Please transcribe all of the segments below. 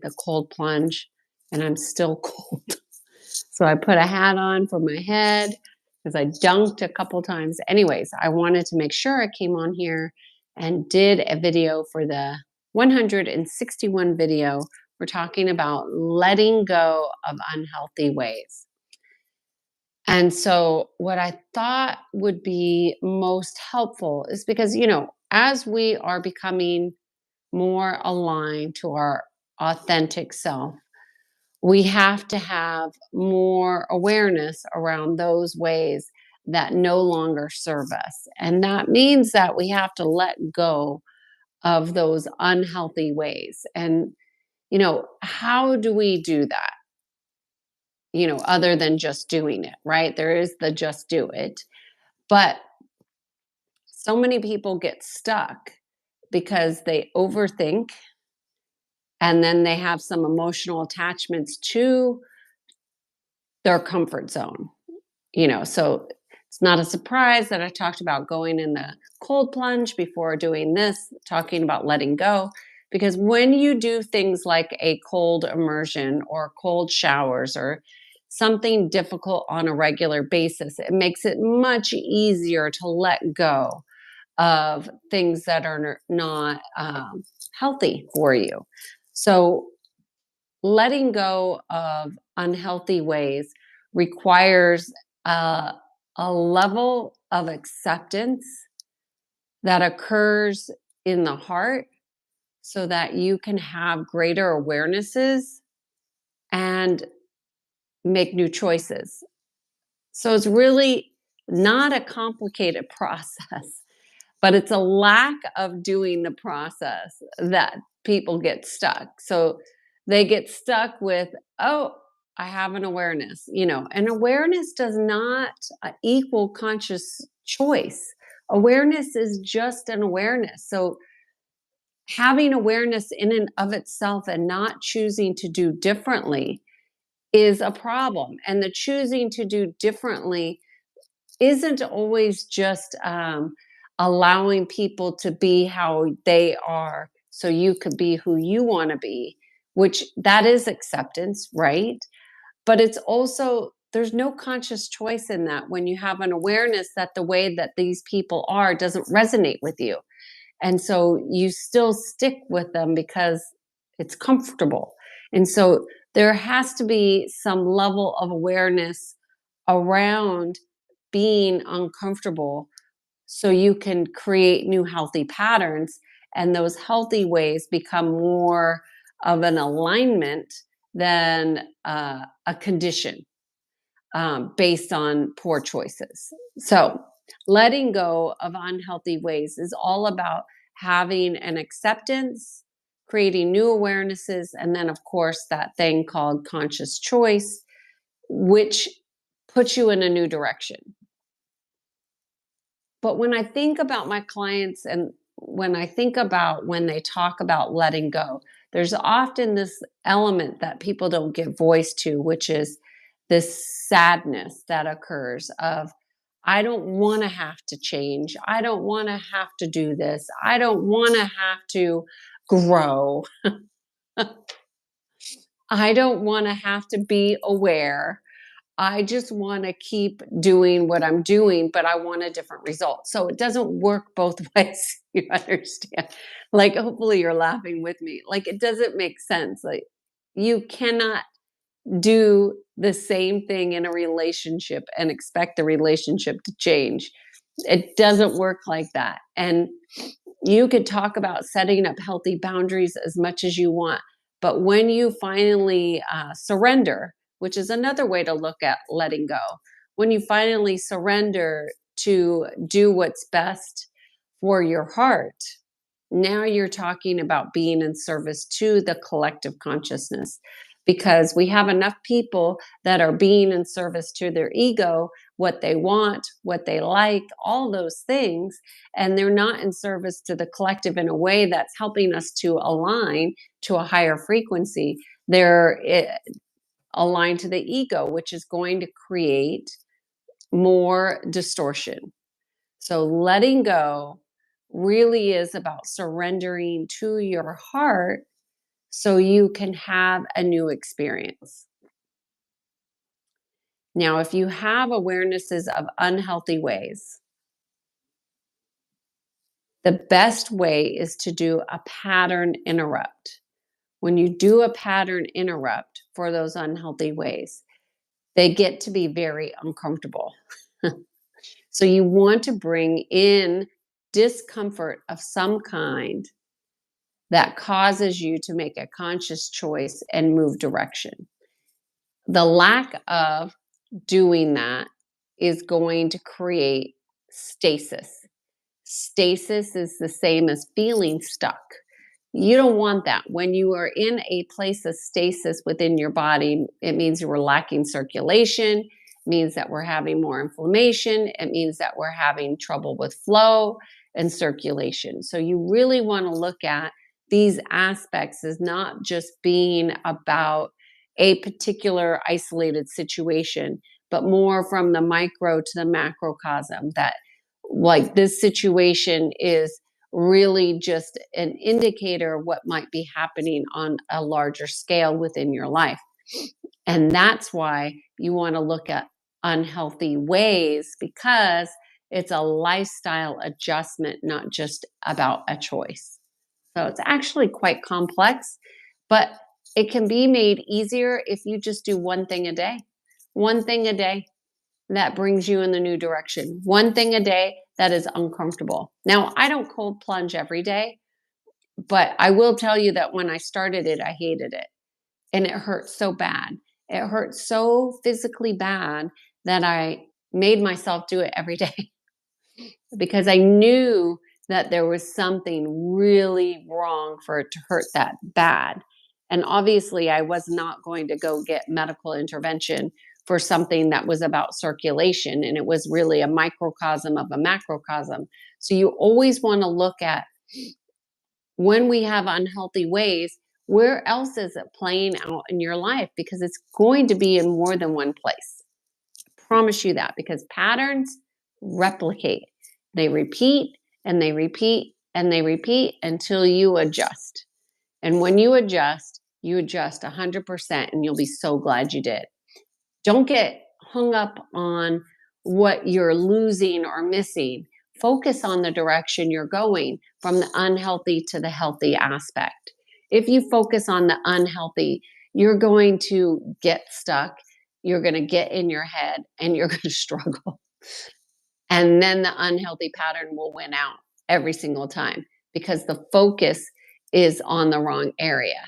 the cold plunge and I'm still cold. So I put a hat on for my head because I dunked a couple times. Anyways, I wanted to make sure I came on here and did a video for the 161 video. We're talking about letting go of unhealthy ways. And so, what I thought would be most helpful is because, as we are becoming more aligned to our authentic self, we have to have more awareness around those ways that no longer serve us. And that means that we have to let go of those unhealthy ways. And, how do we do that? Other than just doing it, right? There is the just do it. But so many people get stuck because they overthink and then they have some emotional attachments to their comfort zone. So it's not a surprise that I talked about going in the cold plunge before doing this, talking about letting go. Because when you do things like a cold immersion or cold showers or something difficult on a regular basis, it makes it much easier to let go of things that are not healthy for you. So letting go of unhealthy ways requires a level of acceptance that occurs in the heart so that you can have greater awarenesses and make new choices. So it's really not a complicated process, but it's a lack of doing the process that people get stuck. So they get stuck with, oh, I have an awareness, and awareness does not equal conscious choice. Awareness is just an awareness. So having awareness in and of itself and not choosing to do differently is a problem. And the choosing to do differently isn't always just allowing people to be how they are so you could be who you want to be, which that is acceptance, right? But it's also, there's no conscious choice in that when you have an awareness that the way that these people are doesn't resonate with you. And so you still stick with them because it's comfortable. And so there has to be some level of awareness around being uncomfortable so you can create new healthy patterns. And those healthy ways become more of an alignment than a condition based on poor choices. So, letting go of unhealthy ways is all about having an acceptance, creating new awarenesses, and then, of course, that thing called conscious choice, which puts you in a new direction. But when I think about my clients and when I think about when they talk about letting go, there's often this element that people don't give voice to, which is this sadness that occurs of, I don't want to have to change. I don't want to have to do this. I don't want to have to grow. I don't want to have to be aware. I just want to keep doing what I'm doing, but I want a different result. So it doesn't work both ways. You understand? Like, hopefully, you're laughing with me. Like, it doesn't make sense. Like, you cannot do the same thing in a relationship and expect the relationship to change. It doesn't work like that. And you could talk about setting up healthy boundaries as much as you want. But when you finally surrender, which is another way to look at letting go, when you finally surrender to do what's best for your heart, now you're talking about being in service to the collective consciousness, because we have enough people that are being in service to their ego, what they want, what they like, all those things, and they're not in service to the collective in a way that's helping us to align to a higher frequency. They're aligned to the ego, which is going to create more distortion. So letting go really is about surrendering to your heart so you can have a new experience. Now, if you have awarenesses of unhealthy ways, the best way is to do a pattern interrupt. When you do a pattern interrupt for those unhealthy ways, they get to be very uncomfortable. So you want to bring in discomfort of some kind that causes you to make a conscious choice and move direction. The lack of doing that is going to create stasis. Stasis is the same as feeling stuck. You don't want that. When you are in a place of stasis within your body, it means you are lacking circulation, it means that we're having more inflammation, it means that we're having trouble with flow and circulation. So you really want to look at these aspects as not just being about a particular isolated situation, but more from the micro to the macrocosm, that like this situation is really just an indicator of what might be happening on a larger scale within your life. And that's why you want to look at unhealthy ways, because it's a lifestyle adjustment, not just about a choice. So it's actually quite complex, but it can be made easier if you just do one thing a day. One thing a day that brings you in the new direction. One thing a day that is uncomfortable. Now, I don't cold plunge every day, but I will tell you that when I started it, I hated it. And it hurt so bad. It hurt so physically bad that I made myself do it every day because I knew that there was something really wrong for it to hurt that bad. And obviously, I was not going to go get medical intervention for something that was about circulation. And it was really a microcosm of a macrocosm. So you always want to look at, when we have unhealthy ways, where else is it playing out in your life? Because it's going to be in more than one place. I promise you that, because patterns replicate. They repeat and they repeat and they repeat until you adjust. And when you adjust 100%, and you'll be so glad you did. Don't get hung up on what you're losing or missing. Focus on the direction you're going from the unhealthy to the healthy aspect. If you focus on the unhealthy, you're going to get stuck, you're going to get in your head, and you're going to struggle. And then the unhealthy pattern will win out every single time because the focus is on the wrong area.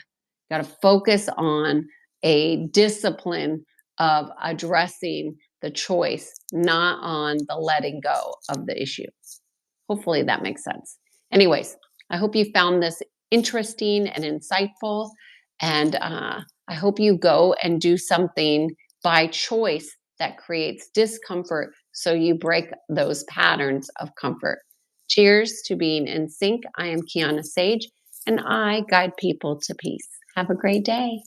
Got to focus on a discipline of addressing the choice, not on the letting go of the issue. Hopefully that makes sense. Anyways, I hope you found this interesting and insightful. And I hope you go and do something by choice that creates discomfort so you break those patterns of comfort. Cheers to being in sync. I am Kiana Sage, and I guide people to peace. Have a great day.